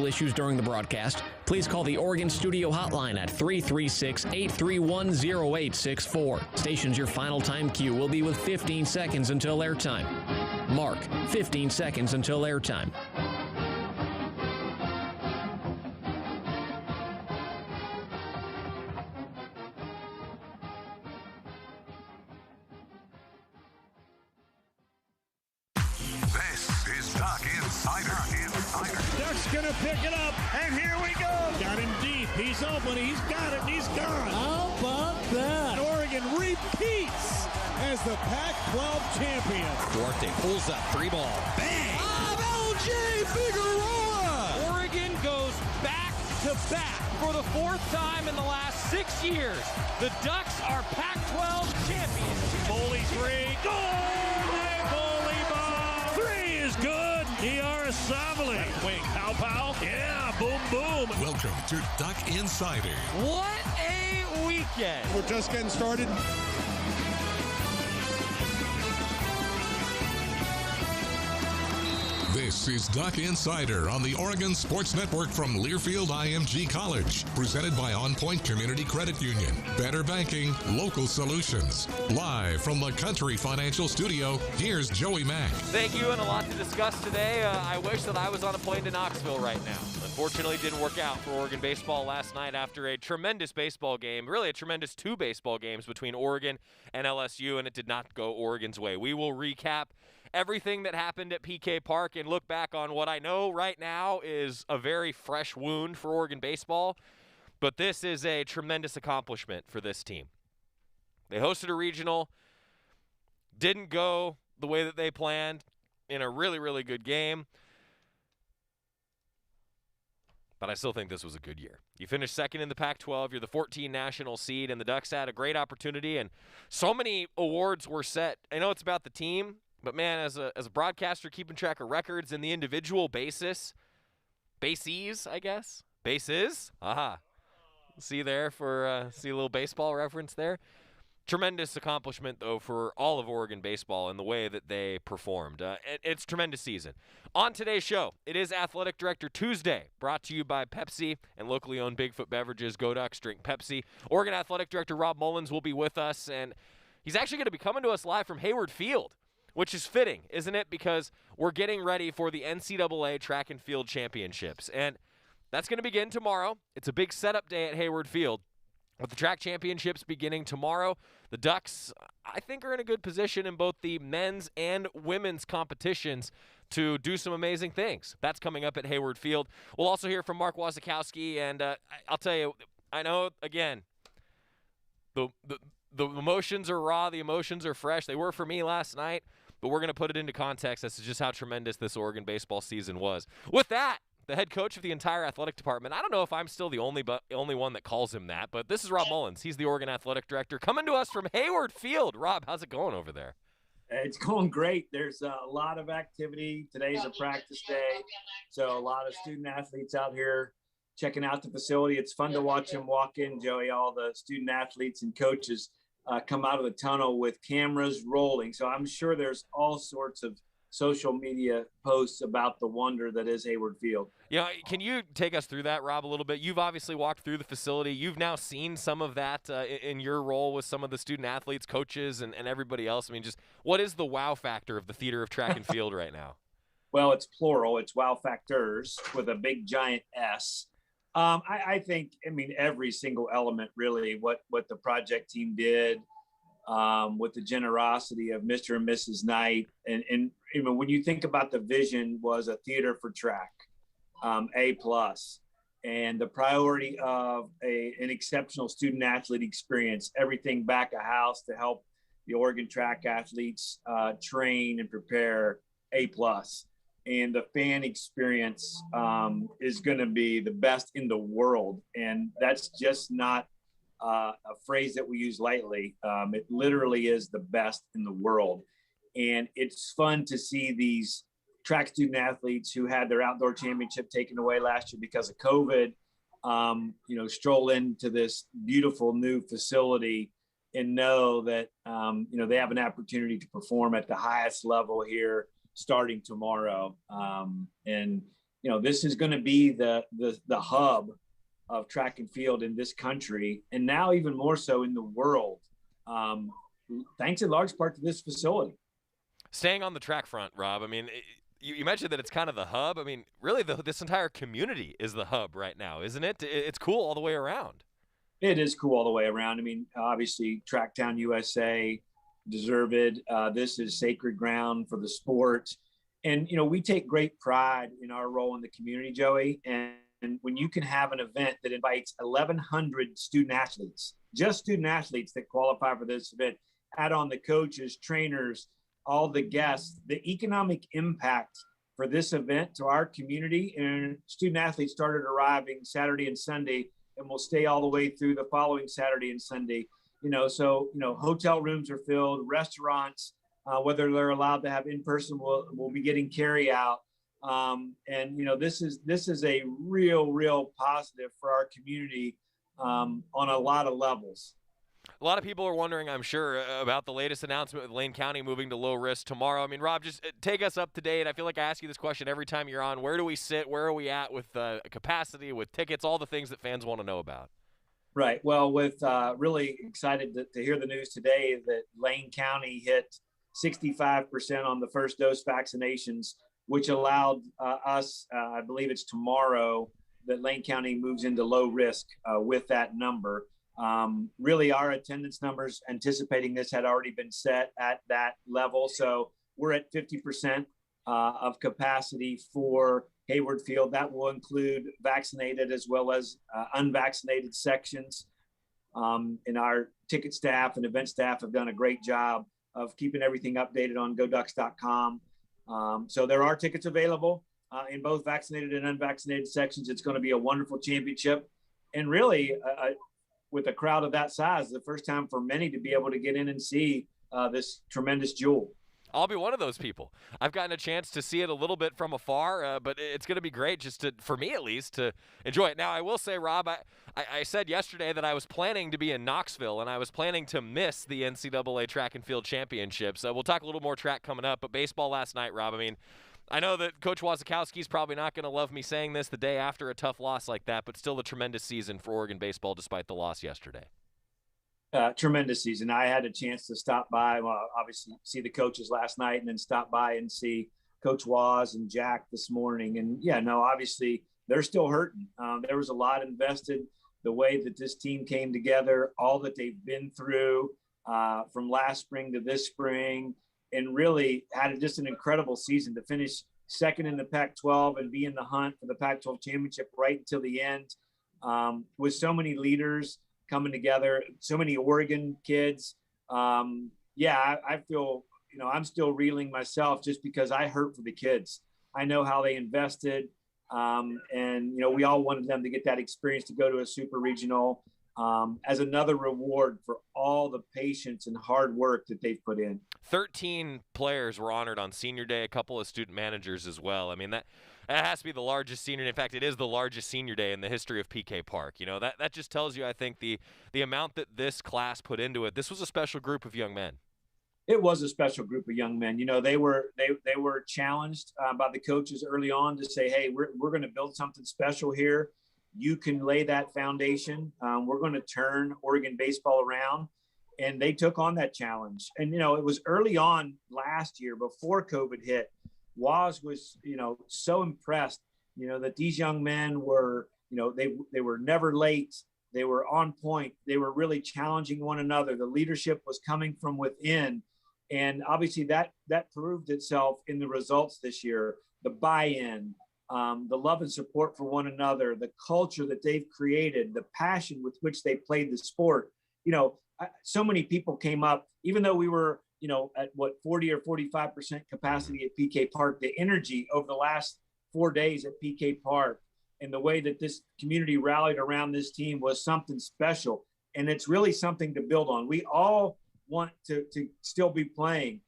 issues during the broadcast, please call the Oregon Studio Hotline at 336-831-0864. Stations, your final time cue will be with 15 seconds until airtime. Mark, 15 seconds until airtime. Duck's gonna pick it up, and here we go. Got him deep. He's open. He's got it. And he's gone. How about that? Oregon repeats as the Pac-12 champion. Duarte pulls up, 3-ball. Bang! LJ Figueroa! Oregon goes back-to-back for the fourth time in the last 6 years. The Ducks are Pac-12 champions. Foley three. Goal! Foley ball. Three is good. Zavala. Wing. Pow. Yeah, boom, boom. Welcome to Duck Insider. What a weekend. We're just getting started. This is Duck Insider on the Oregon Sports Network from Learfield IMG College. Presented by On Point Community Credit Union. Better banking, local solutions. Live from the Country Financial Studio, here's Joey Mack. Thank you, and a lot to discuss today. I wish that I was on a plane to Knoxville right now. Unfortunately, it didn't work out for Oregon baseball last night after a tremendous baseball game, really a tremendous 2 baseball games between Oregon and LSU, and it did not go Oregon's way. We will recap everything that happened at PK Park and look back on what I know right now is a very fresh wound for Oregon baseball, but this is a tremendous accomplishment for this team. They hosted a regional, didn't go the way that they planned in a really, really good game, but I still think this was a good year. You finished second in the Pac-12, you're the 14 national seed, and the Ducks had a great opportunity, and so many awards were set. I know it's about the team, but, man, as a broadcaster keeping track of records and the individual bases, I guess. Bases. Aha. See there for see a little baseball reference there. Tremendous accomplishment, though, for all of Oregon baseball and the way that they performed. It's a tremendous season. On today's show, it is Athletic Director Tuesday, brought to you by Pepsi and locally owned Bigfoot Beverages. Go Ducks, drink Pepsi. Oregon Athletic Director Rob Mullens will be with us, and he's actually going to be coming to us live from Hayward Field, which is fitting, isn't it? Because we're getting ready for the NCAA Track and Field Championships, and that's going to begin tomorrow. It's a big setup day at Hayward Field. With the track championships beginning tomorrow, the Ducks, I think, are in a good position in both the men's and women's competitions to do some amazing things. That's coming up at Hayward Field. We'll also hear from Mark Wasikowski, and I'll tell you, I know, again, the emotions are raw, the emotions are fresh. They were for me last night, but we're going to put it into context as to just how tremendous this Oregon baseball season was. With that, the head coach of the entire athletic department. I don't know if I'm still the only one that calls him that, but this is Rob Mullens. He's the Oregon athletic director coming to us from Hayward Field. Rob, how's it going over there? It's going great. There's a lot of activity. Today's a practice day, so a lot of student athletes out here checking out the facility. It's fun to watch them walk in, Joey. All the student athletes and coaches come out of the tunnel with cameras rolling. So I'm sure there's all sorts of social media posts about the wonder that is Hayward Field. Yeah, can you take us through that, Rob, a little bit? You've obviously walked through the facility. You've now seen some of that in your role with some of the student athletes, coaches, and everybody else. I mean, just what is the wow factor of the theater of track and field right now? Well, it's plural. It's wow factors with a big giant S. I think, every single element, really, what the project team did, with the generosity of Mr. and Mrs. Knight. And when you think about the vision was a theater for track, A+, and the priority of an exceptional student athlete experience, everything back of house to help the Oregon track athletes train and prepare, A+. And the fan experience is going to be the best in the world. And that's just not a phrase that we use lightly. It literally is the best in the world. And it's fun to see these track student athletes who had their outdoor championship taken away last year because of COVID, stroll into this beautiful new facility and know that, they have an opportunity to perform at the highest level here starting tomorrow. And this is going to be the hub of track and field in this country, and now even more so in the world, thanks in large part to this facility. Staying on the track front, Rob, I mean, you mentioned that it's kind of the hub. I mean, really, this entire community is the hub right now, isn't it? It's cool all the way around. It is cool all the way around. I mean, obviously, Tracktown USA, deserve it. This is sacred ground for the sport. And, we take great pride in our role in the community, Joey. And when you can have an event that invites 1,100 student athletes, just student athletes that qualify for this event, add on the coaches, trainers, all the guests, the economic impact for this event to our community, and student athletes started arriving Saturday and Sunday and will stay all the way through the following Saturday and Sunday. So hotel rooms are filled, restaurants, whether they're allowed to have in-person, will be getting carry out. This is a real positive for our community on a lot of levels. A lot of people are wondering, I'm sure, about the latest announcement with Lane County moving to low risk tomorrow. I mean, Rob, just take us up to date. I feel like I ask you this question every time you're on. Where do we sit? Where are we at with capacity, with tickets, all the things that fans want to know about? Right. Well, with really excited to hear the news today that Lane County hit 65% on the first dose vaccinations, which allowed us, I believe it's tomorrow, that Lane County moves into low risk with that number. Really, our attendance numbers anticipating this had already been set at that level. So we're at 50% of capacity for Hayward Field. That will include vaccinated as well as unvaccinated sections. And our ticket staff and event staff have done a great job of keeping everything updated on GoDucks.com. So there are tickets available in both vaccinated and unvaccinated sections. It's going to be a wonderful championship. And really, with a crowd of that size, the first time for many to be able to get in and see this tremendous jewel. I'll be one of those people. I've gotten a chance to see it a little bit from afar, but it's going to be great for me at least, to enjoy it. Now, I will say, Rob, I said yesterday that I was planning to be in Knoxville, and I was planning to miss the NCAA Track and Field Championships. We'll talk a little more track coming up, but baseball last night, Rob, I mean, I know that Coach Wazakowski's probably not going to love me saying this the day after a tough loss like that, but still a tremendous season for Oregon baseball despite the loss yesterday. Tremendous season. I had a chance to stop by, obviously see the coaches last night, and then stop by and see Coach Waz and Jack this morning. And obviously they're still hurting. There was a lot invested, the way that this team came together, all that they've been through from last spring to this spring, and really had just an incredible season to finish second in the Pac-12 and be in the hunt for the Pac-12 championship right until the end, with so many leaders coming together, so many Oregon kids. I feel, I'm still reeling myself just because I hurt for the kids. I know how they invested. We all wanted them to get that experience to go to a super regional as another reward for all the patience and hard work that they've put in. 13 players were honored on senior day, a couple of student managers as well. I mean, that has to be the largest senior day. In fact, it is the largest senior day in the history of PK Park. That just tells you, I think, the amount that this class put into it. This was a special group of young men. It was a special group of young men. They were challenged by the coaches early on to say, hey, we're going to build something special here. You can lay that foundation. We're going to turn Oregon baseball around. And they took on that challenge. And, it was early on last year before COVID hit. Waz was, so impressed, that these young men were, they were never late. They were on point. They were really challenging one another. The leadership was coming from within. And obviously that proved itself in the results this year, the buy-in, the love and support for one another, the culture that they've created, the passion with which they played the sport. So many people came up, even though we were, at 40 or 45% capacity at PK Park, the energy over the last 4 days at PK Park and the way that this community rallied around this team was something special. And it's really something to build on. We all want to still be playing,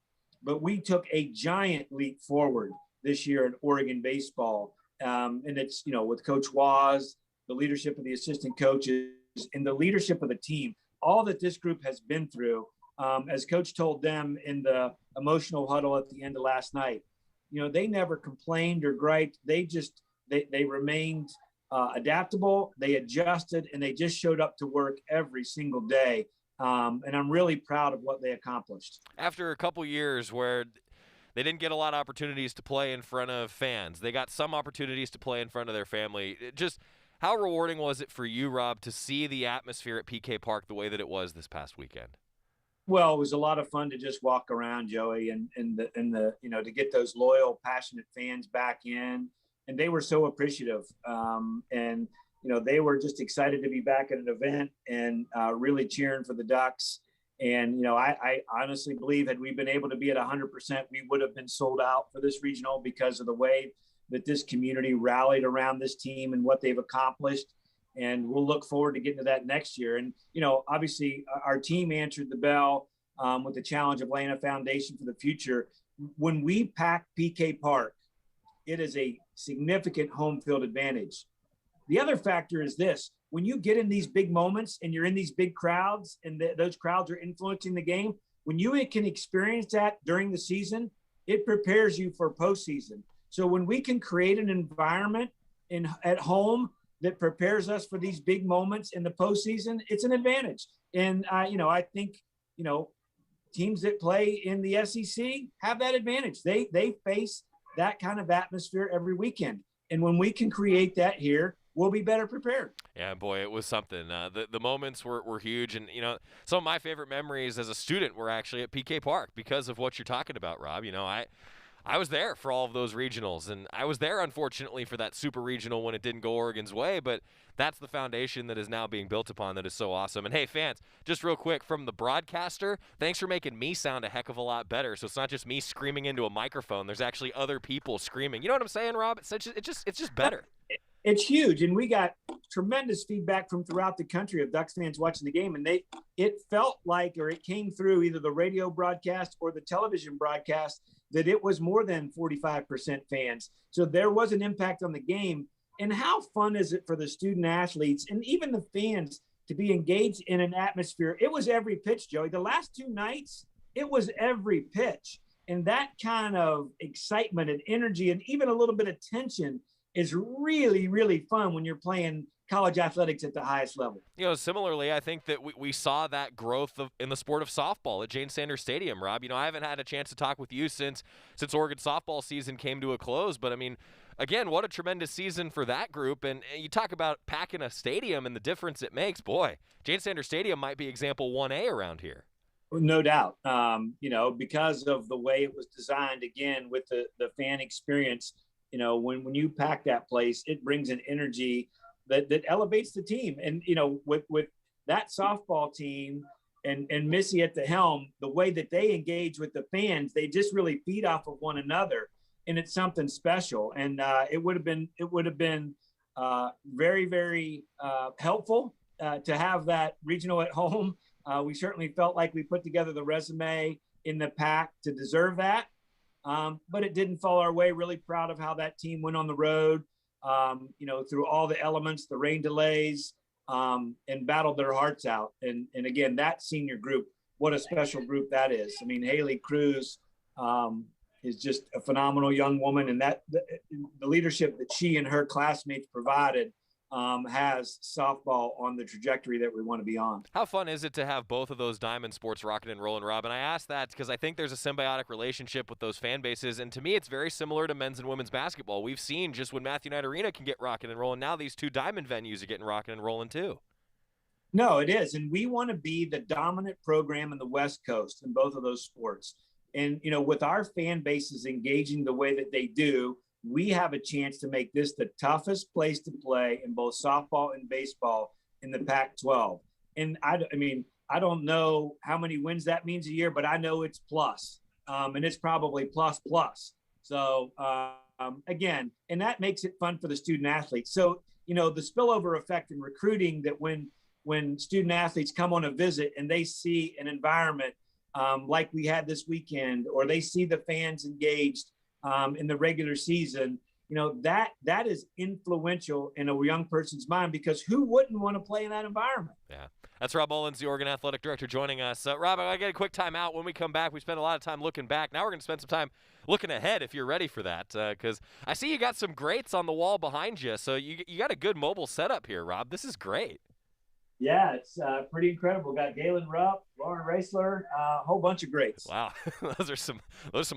but we took a giant leap forward this year in Oregon baseball. And it's, with Coach Waz, the leadership of the assistant coaches, and the leadership of the team, all that this group has been through, as Coach told them in the emotional huddle at the end of last night, they never complained or griped. They they remained adaptable, they adjusted, and they just showed up to work every single day. And I'm really proud of what they accomplished. After a couple years where they didn't get a lot of opportunities to play in front of fans, they got some opportunities to play in front of their family. How rewarding was it for you, Rob, to see the atmosphere at PK Park the way that it was this past weekend? Well, it was a lot of fun to just walk around, Joey, and to get those loyal, passionate fans back in, and they were so appreciative. And they were just excited to be back at an event and really cheering for the Ducks. And I honestly believe had we been able to be at 100%, we would have been sold out for this regional because of the way that this community rallied around this team and what they've accomplished. And we'll look forward to getting to that next year. And, obviously our team answered the bell with the challenge of laying a foundation for the future. When we pack PK Park, it is a significant home field advantage. The other factor is this: when you get in these big moments and you're in these big crowds and those crowds are influencing the game, when you can experience that during the season, it prepares you for postseason. So when we can create an environment at home that prepares us for these big moments in the postseason, it's an advantage. And I think teams that play in the SEC have that advantage. They face that kind of atmosphere every weekend, and when we can create that here, we'll be better prepared. Yeah, boy, it was something. The moments were huge, and some of my favorite memories as a student were actually at PK Park because of what you're talking about, Rob. I was there for all of those regionals, and I was there, unfortunately, for that super regional when it didn't go Oregon's way, but that's the foundation that is now being built upon that is so awesome. And, hey, fans, just real quick, from the broadcaster, thanks for making me sound a heck of a lot better, so it's not just me screaming into a microphone. There's actually other people screaming. You know what I'm saying, Rob? It's just better. It's huge, and we got tremendous feedback from throughout the country of Ducks fans watching the game, and it felt like, or it came through either the radio broadcast or the television broadcast, that it was more than 45% fans. So there was an impact on the game. And how fun is it for the student athletes and even the fans to be engaged in an atmosphere? It was every pitch, Joey. The last two nights, it was every pitch. And that kind of excitement and energy and even a little bit of tension is really, really fun when you're playing college athletics at the highest level. Similarly, I think that we saw that growth in the sport of softball at Jane Sanders Stadium, Rob. I haven't had a chance to talk with you since Oregon softball season came to a close, but again, what a tremendous season for that group. And you talk about packing a stadium and the difference it makes. Boy, Jane Sanders Stadium might be example 1A around here. No doubt. Because of the way it was designed, again, with the fan experience, when you pack that place, it brings an energy that elevates the team. And, with that softball team and Missy at the helm, the way that they engage with the fans, they just really feed off of one another. And it's something special. And it would have been very, very helpful to have that regional at home. We certainly felt like we put together the resume in the pack to deserve that. But it didn't fall our way. Really proud of how that team went on the road, through all the elements, the rain delays, and battled their hearts out. And again, that senior group, what a special group that is. Haley Cruz is just a phenomenal young woman, and the leadership that she and her classmates provided has softball on the trajectory that we want to be on. How fun is it to have both of those diamond sports rocking and rolling, Rob? And I ask that because I think there's a symbiotic relationship with those fan bases, and to me it's very similar to men's and women's basketball. We've seen just when Matthew Knight Arena can get rocking and rolling, now these two diamond venues are getting rocking and rolling too. No, it is, and we want to be the dominant program in the West Coast in both of those sports. And, with our fan bases engaging the way that they do, we have a chance to make this the toughest place to play in both softball and baseball in the Pac-12. And I don't know how many wins that means a year, but I know it's plus, and it's probably plus. So again, and that makes it fun for the student athletes. So, the spillover effect in recruiting, that when student athletes come on a visit and they see an environment like we had this weekend, or they see the fans engaged in the regular season, that is influential in a young person's mind, because who wouldn't want to play in that environment? Yeah. That's Rob Mullens, the Oregon Athletic Director, joining us. Rob, I got to get a quick time out. When we come back, we spend a lot of time looking back. Now we're going to spend some time looking ahead, if you're ready for that, because I see you got some greats on the wall behind you. So you got a good mobile setup here, Rob. This is great. Yeah, it's pretty incredible. Got Galen Rupp, Lauren Raisler, a whole bunch of greats. Wow, those are some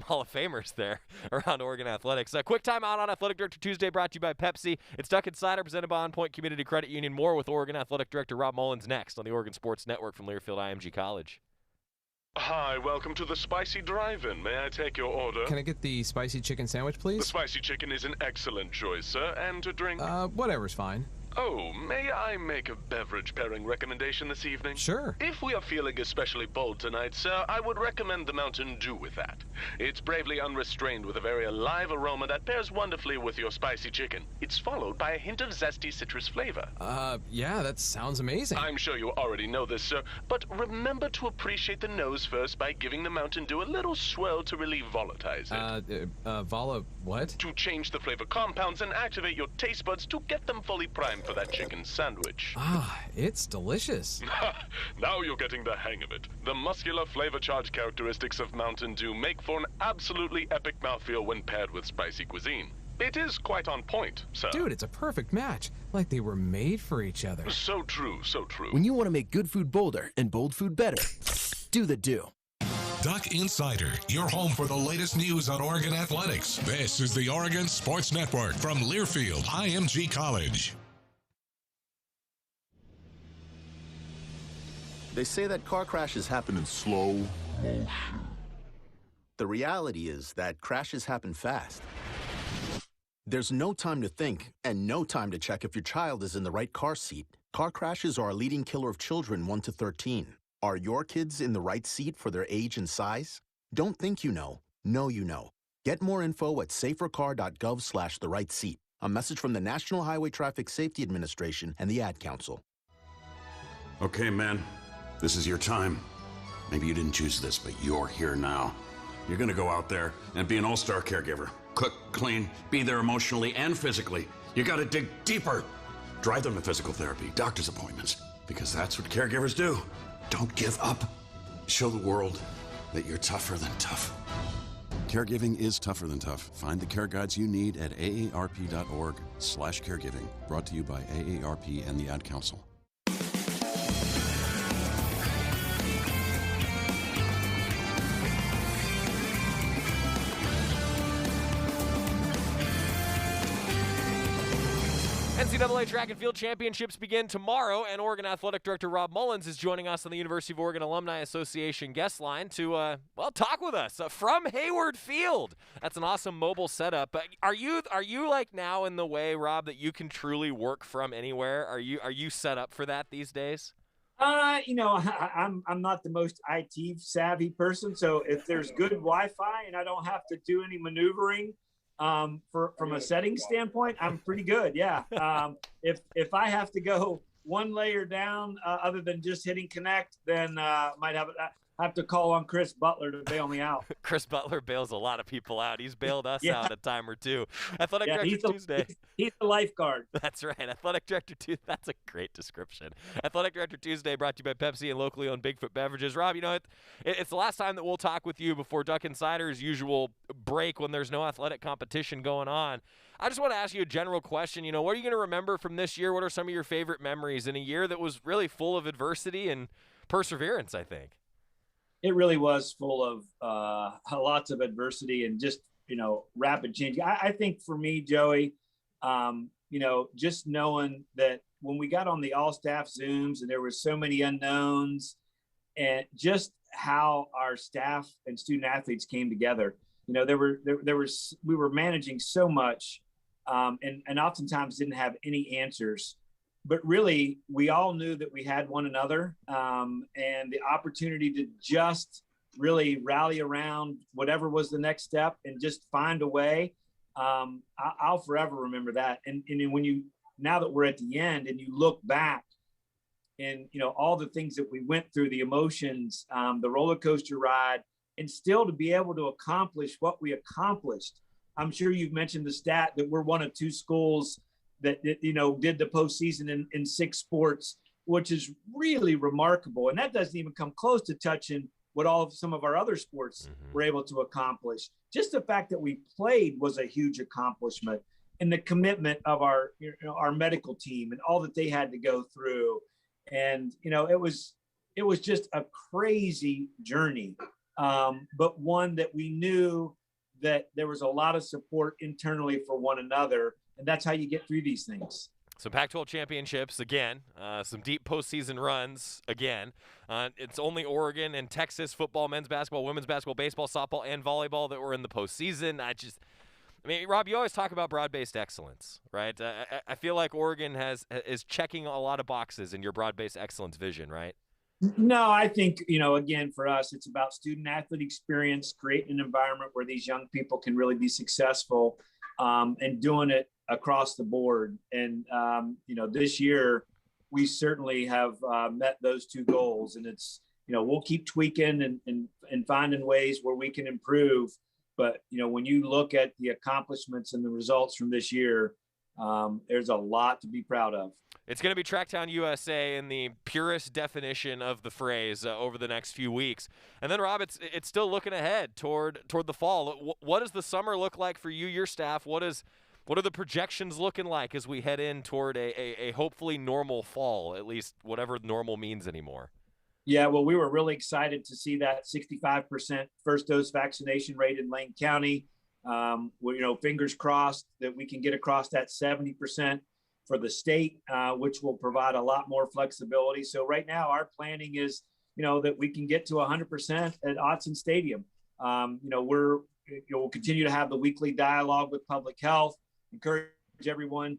Hall of Famers there around Oregon athletics. Quick time out on Athletic Director Tuesday, brought to you by Pepsi. It's Duck Insider, presented by On Point Community Credit Union. More with Oregon Athletic Director Rob Mullens next on the Oregon Sports Network from Learfield IMG College. Hi, welcome to the Spicy Drive-In. May I take your order? Can I get the spicy chicken sandwich, please? The spicy chicken is an excellent choice, sir. And to drink? Whatever's fine. Oh, may I make a beverage pairing recommendation this evening? Sure. If we are feeling especially bold tonight, sir, I would recommend the Mountain Dew with that. It's bravely unrestrained with a very alive aroma that pairs wonderfully with your spicy chicken. It's followed by a hint of zesty citrus flavor. Yeah, that sounds amazing. I'm sure you already know this, sir, but remember to appreciate the nose first by giving the Mountain Dew a little swirl to relieve volatilize it. Vala, what? To change the flavor compounds and activate your taste buds to get them fully primed for that chicken sandwich. Ah, it's delicious. Now you're getting the hang of it. The muscular flavor charge characteristics of Mountain Dew make for an absolutely epic mouthfeel when paired with spicy cuisine. It is quite on point, sir. Dude, it's a perfect match. Like they were made for each other. So true, so true. When you want to make good food bolder and bold food better, do the Dew. Duck Insider, your home for the latest news on Oregon athletics. This is the Oregon Sports Network from Learfield IMG College. They say that car crashes happen in slow motion. The reality is that crashes happen fast. There's no time to think and no time to check if your child is in the right car seat. Car crashes are a leading killer of children 1 to 13. Are your kids in the right seat for their age and size? Don't think you know. Know you know. Get more info at safercar.gov/the-right-seat. A message from the National Highway Traffic Safety Administration and the Ad Council. Okay, man. This is your time. Maybe you didn't choose this, but you're here now. You're gonna go out there and be an all-star caregiver. Cook, clean, be there emotionally and physically. You gotta dig deeper. Drive them to physical therapy, doctor's appointments, because that's what caregivers do. Don't give up. Show the world that you're tougher than tough. Caregiving is tougher than tough. Find the care guides you need at aarp.org/caregiving. Brought to you by AARP and the Ad Council. NCAA Track and Field Championships begin tomorrow, and Oregon Athletic Director Rob Mullens is joining us on the University of Oregon Alumni Association guest line to, talk with us from Hayward Field. That's an awesome mobile setup. Are you like now in the way, Rob, that you can truly work from anywhere? Are you set up for that these days? I'm not the most IT savvy person, so if there's good Wi-Fi and I don't have to do any maneuvering, from a setting standpoint, I'm pretty good. Yeah. If I have to go one layer down, other than just hitting connect, then might have to call on Chris Butler to bail me out. Chris Butler bails a lot of people out. He's bailed us out a time or two. Athletic Director Tuesday. He's the lifeguard. That's right. Athletic Director Tuesday. That's a great description. Athletic Director Tuesday, brought to you by Pepsi and locally owned Bigfoot Beverages. Rob, it's the last time that we'll talk with you before Duck Insider's usual break when there's no athletic competition going on. I just want to ask you a general question. What are you going to remember from this year? What are some of your favorite memories in a year that was really full of adversity and perseverance, I think? It really was full of lots of adversity and just, rapid change. I think for me, Joey, just knowing that when we got on the all-staff Zooms and there were so many unknowns, and just how our staff and student athletes came together. We were managing so much and oftentimes didn't have any answers. But really, we all knew that we had one another, and the opportunity to just really rally around whatever was the next step and just find a way. I'll forever remember that. And now that we're at the end and you look back and, all the things that we went through, the emotions, the roller coaster ride, and still to be able to accomplish what we accomplished I'm sure you've mentioned the stat that we're one of 2 schools that did the postseason in 6 sports, which is really remarkable. And that doesn't even come close to touching what some of our other sports were able to accomplish. Just the fact that we played was a huge accomplishment, and the commitment of our medical team and all that they had to go through. And, it was just a crazy journey, but one that we knew that there was a lot of support internally for one another. And that's how you get through these things. Some Pac-12 championships again, some deep postseason runs again. It's only Oregon and Texas football, men's basketball, women's basketball, baseball, softball, and volleyball that were in the postseason. Rob, you always talk about broad-based excellence, right? I feel like Oregon is checking a lot of boxes in your broad-based excellence vision, right? No, I think, again, for us, it's about student-athlete experience, creating an environment where these young people can really be successful, and doing it across the board. And, this year we certainly have met those 2 goals, and it's, we'll keep tweaking and finding ways where we can improve. But, when you look at the accomplishments and the results from this year, there's a lot to be proud of. It's going to be Tracktown USA in the purest definition of the phrase over the next few weeks. And then, Rob, it's still looking ahead toward the fall. What does the summer look like for you, your staff? What are the projections looking like as we head in toward a hopefully normal fall, at least whatever normal means anymore? Yeah, well, we were really excited to see that 65% first dose vaccination rate in Lane County. Fingers crossed that we can get across that 70% for the state, which will provide a lot more flexibility. So right now our planning is, that we can get to 100% at Autzen Stadium. We'll continue to have the weekly dialogue with public health, encourage everyone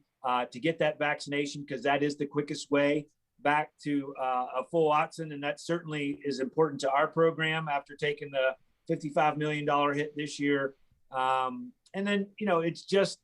to get that vaccination, because that is the quickest way back to a full Autzen. And that certainly is important to our program after taking the $55 million hit this year. And then, it's just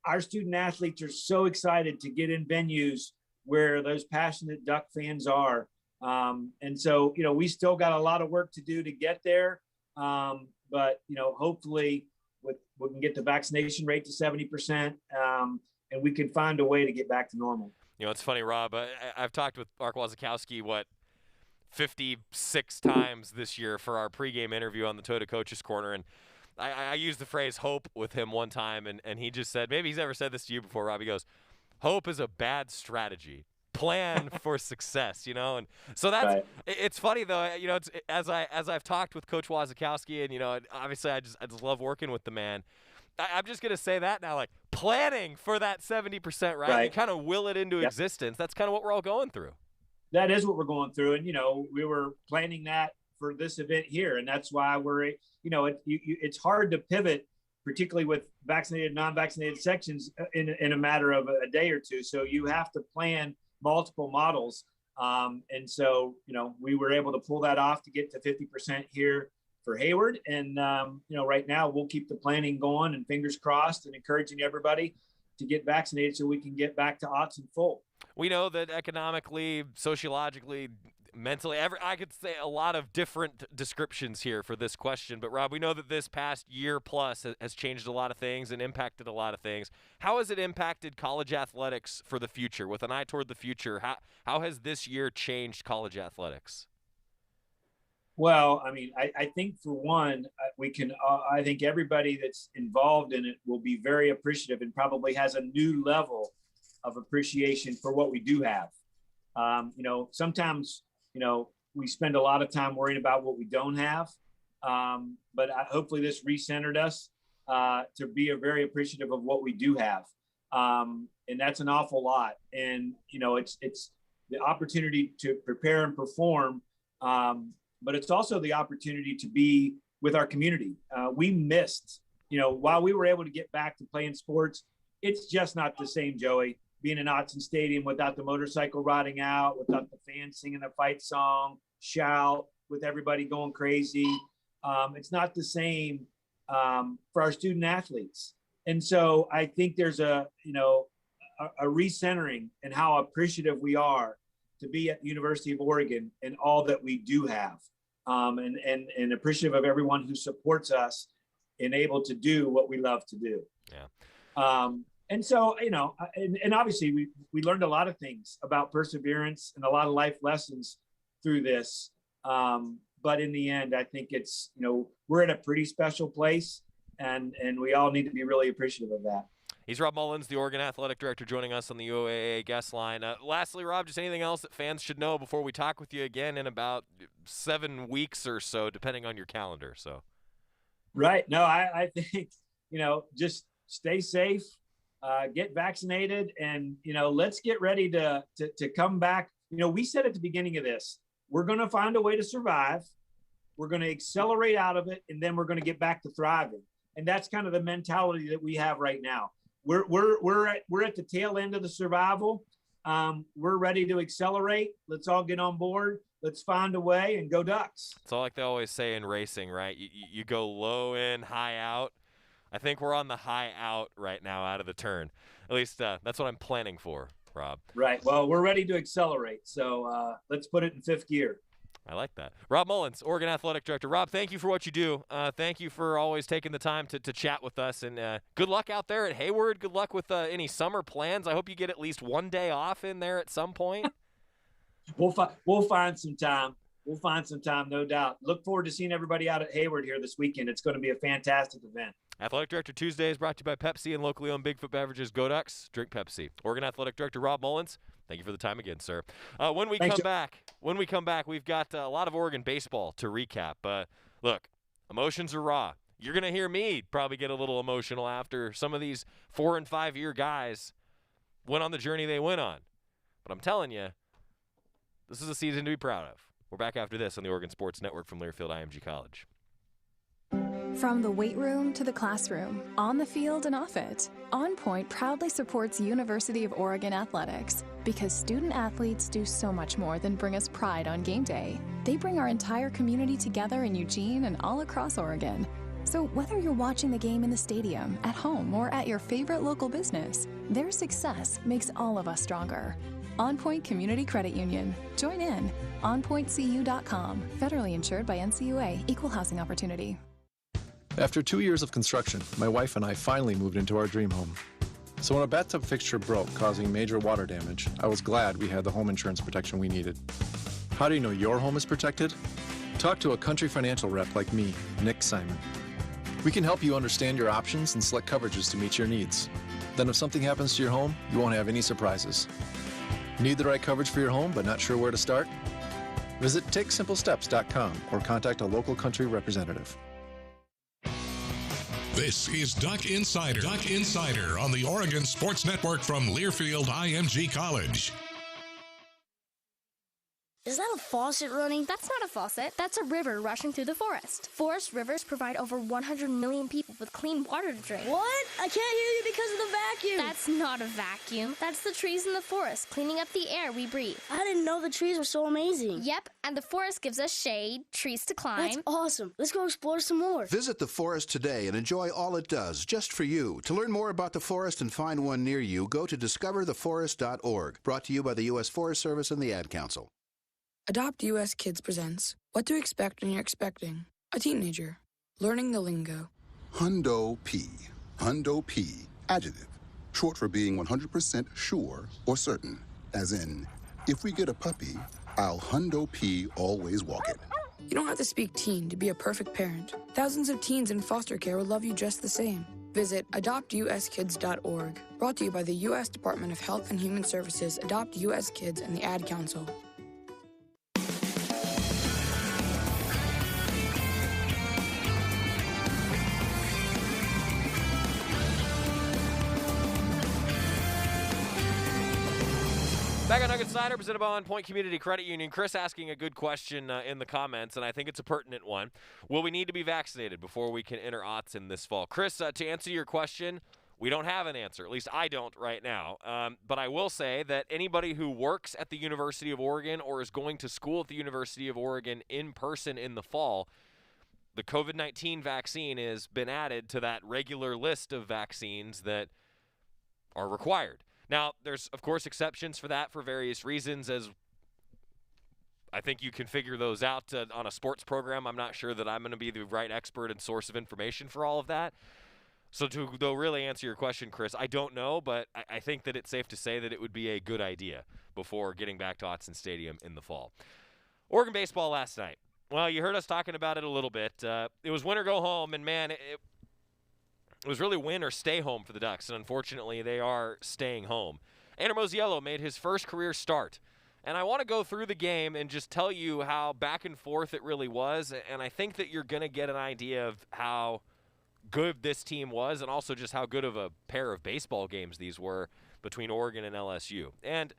our student athletes are so excited to get in venues where those passionate Duck fans are. And so, we still got a lot of work to do to get there. But, hopefully we can get the vaccination rate to 70%, and we can find a way to get back to normal. It's funny, Rob. I've talked with Mark Wazakowski, 56 times this year for our pregame interview on the Toyota Coaches Corner. And I used the phrase hope with him one time, and he just said, maybe he's never said this to you before, Rob. He goes, hope is a bad strategy. Plan for success, and so that's right. It's funny though, it's as I've talked with Coach Wazakowski, and obviously I just love working with the man. I'm just gonna say that now, like planning for that 70%, right? You kind of will it into existence. That's kind of what we're all going through. That is what we're going through, and we were planning that for this event here, and that's why we're it's hard to pivot, particularly with vaccinated and non-vaccinated sections in a matter of a day or two. So you have to plan multiple models. And so, we were able to pull that off to get to 50% here for Hayward. And, right now we'll keep the planning going and fingers crossed and encouraging everybody to get vaccinated so we can get back to Autzen full. We know that economically, sociologically, mentally, I could say a lot of different descriptions here for this question, but Rob, we know that this past year plus has changed a lot of things and impacted a lot of things. How has it impacted college athletics for the future? With an eye toward the future, how has this year changed college athletics? Well, I think for one, I think everybody that's involved in it will be very appreciative and probably has a new level of appreciation for what we do have. Sometimes, we spend a lot of time worrying about what we don't have. But hopefully this recentered us to be very appreciative of what we do have. And that's an awful lot. And, it's the opportunity to prepare and perform, but it's also the opportunity to be with our community. We missed, while we were able to get back to playing sports, it's just not the same, Joey. Being in Autzen Stadium without the motorcycle riding out, without the fans singing the fight song, shout, with everybody going crazy. It's not the same for our student athletes. And so I think there's a recentering in how appreciative we are to be at the University of Oregon and all that we do have, and appreciative of everyone who supports us. and able to do what we love to do. Yeah. And so, and obviously we learned a lot of things about perseverance and a lot of life lessons through this. But in the end, I think it's, we're in a pretty special place, and we all need to be really appreciative of that. He's Rob Mullens, the Oregon Athletic Director, joining us on the UAA guest line. Lastly, Rob, just anything else that fans should know before we talk with you again in about 7 weeks or so, depending on your calendar. So, right. No, I think, just stay safe, get vaccinated, and, let's get ready to come back. We said at the beginning of this, we're going to find a way to survive. We're going to accelerate out of it, and then we're going to get back to thriving. And that's kind of the mentality that we have right now. We're at the tail end of the survival. We're ready to accelerate. Let's all get on board. Let's find a way and go Ducks. It's all like they always say in racing, right? You go low in, high out. I think we're on the high out right now out of the turn. At least that's what I'm planning for, Rob. Right. Well, we're ready to accelerate. So let's put it in 5th gear. I like that. Rob Mullens, Oregon Athletic Director. Rob, thank you for what you do. Thank you for always taking the time to chat with us. And good luck out there at Hayward. Good luck with any summer plans. I hope you get at least one day off in there at some point. We'll find some time. We'll find some time, no doubt. Look forward to seeing everybody out at Hayward here this weekend. It's going to be a fantastic event. Athletic Director Tuesday is brought to you by Pepsi and locally owned Bigfoot Beverages. Go Ducks, drink Pepsi. Oregon Athletic Director Rob Mullens, thank you for the time again, sir. When we come back, we've got a lot of Oregon baseball to recap. Look, emotions are raw. You're going to hear me probably get a little emotional after some of these 4- and 5-year guys went on the journey they went on. But I'm telling you, this is a season to be proud of. We're back after this on the Oregon Sports Network from Learfield IMG College. From the weight room to the classroom, on the field and off it, On Point proudly supports University of Oregon athletics because student athletes do so much more than bring us pride on game day. They bring our entire community together in Eugene and all across Oregon. So whether you're watching the game in the stadium, at home, or at your favorite local business, their success makes all of us stronger. On Point Community Credit Union. Join in. OnPointCU.com. Federally insured by NCUA. Equal housing opportunity. After 2 years of construction, my wife and I finally moved into our dream home. So when a bathtub fixture broke, causing major water damage, I was glad we had the home insurance protection we needed. How do you know your home is protected? Talk to a Country Financial rep like me, Nick Simon. We can help you understand your options and select coverages to meet your needs. Then if something happens to your home, you won't have any surprises. Need the right coverage for your home but not sure where to start? Visit TakeSimpleSteps.com or contact a local Country representative. This is Duck Insider. Duck Insider on the Oregon Sports Network from Learfield IMG College. Is that a faucet running? That's not a faucet. That's a river rushing through the forest. Forest rivers provide over 100 million people with clean water to drink. What? I can't hear you because of the vacuum. That's not a vacuum. That's the trees in the forest cleaning up the air we breathe. I didn't know the trees were so amazing. Yep, and the forest gives us shade, trees to climb. That's awesome. Let's go explore some more. Visit the forest today and enjoy all it does, just for you. To learn more about the forest and find one near you, go to discovertheforest.org. Brought to you by the U.S. Forest Service and the Ad Council. Adopt U.S. Kids presents What to Expect When You're Expecting a Teenager. Learning the lingo. Hundo P. Hundo P. Adjective. Short for being 100% sure or certain. As in, if we get a puppy, I'll Hundo P always walk it. You don't have to speak teen to be a perfect parent. Thousands of teens in foster care will love you just the same. Visit adoptuskids.org. Brought to you by the U.S. Department of Health and Human Services, Adopt U.S. Kids, and the Ad Council. Back on Duck Insider, presented by On Point Community Credit Union. Chris asking a good question in the comments, and I think it's a pertinent one. Will we need to be vaccinated before we can enter Autzen this fall? Chris, to answer your question, we don't have an answer. At least I don't right now. But I will say that anybody who works at the University of Oregon or is going to school at the University of Oregon in person in the fall, the COVID-19 vaccine has been added to that regular list of vaccines that are required. Now, there's, of course, exceptions for that for various reasons, as I think you can figure those out on a sports program. I'm not sure that I'm going to be the right expert and source of information for all of that. So to though really answer your question, Chris, I don't know, but I think that it's safe to say that it would be a good idea before getting back to Autzen Stadium in the fall. Oregon baseball last night. Well, you heard us talking about it a little bit. It was win or go home, and man, it was really win or stay home for the Ducks, and unfortunately they are staying home. Andrew Mozillo made his first career start, and I want to go through the game and just tell you how back and forth it really was, and I think that you're going to get an idea of how good this team was and also just how good of a pair of baseball games these were between Oregon and LSU. And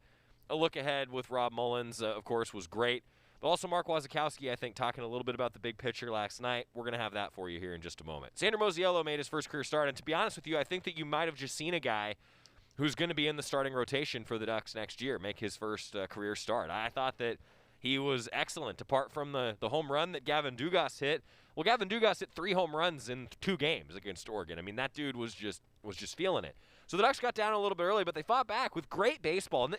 a look ahead with Rob Mullens, of course, was great. But also Mark Wasikowski, I think, talking a little bit about the big picture last night. We're going to have that for you here in just a moment. Sandra Mozillo made his first career start, and to be honest with you, I think that you might have just seen a guy who's going to be in the starting rotation for the Ducks next year make his first career start. I thought that he was excellent, apart from the home run that Gavin Dugas hit. Well, Gavin Dugas hit 3 home runs in 2 games against Oregon. I mean, that dude was just feeling it. So the Ducks got down a little bit early, but they fought back with great baseball. And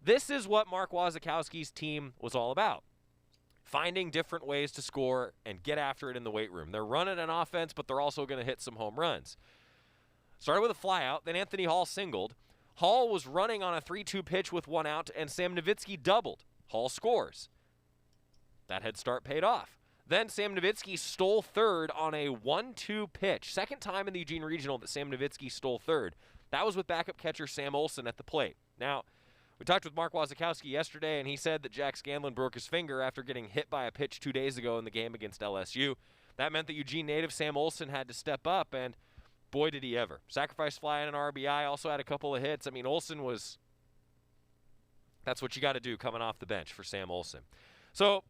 this is what Mark Wasikowski's team was all about. Finding different ways to score and get after it in the weight room. They're running an offense, but they're also going to hit some home runs. Started with a flyout, then Anthony Hall singled. Hall was running on a 3-2 pitch with 1 out, and Sam Nowitzki doubled. Hall scores. That head start paid off. Then Sam Nowitzki stole third on a 1-2 pitch. Second time in the Eugene Regional that Sam Nowitzki stole third. That was with backup catcher Sam Olsen at the plate. Now, we talked with Mark Wasikowski yesterday, and he said that Jack Scanlon broke his finger after getting hit by a pitch 2 days ago in the game against LSU. That meant that Eugene native Sam Olsen had to step up, and boy, did he ever. Sacrifice fly and an RBI, also had a couple of hits. I mean, Olsen was – that's what you got to do coming off the bench for Sam Olsen. So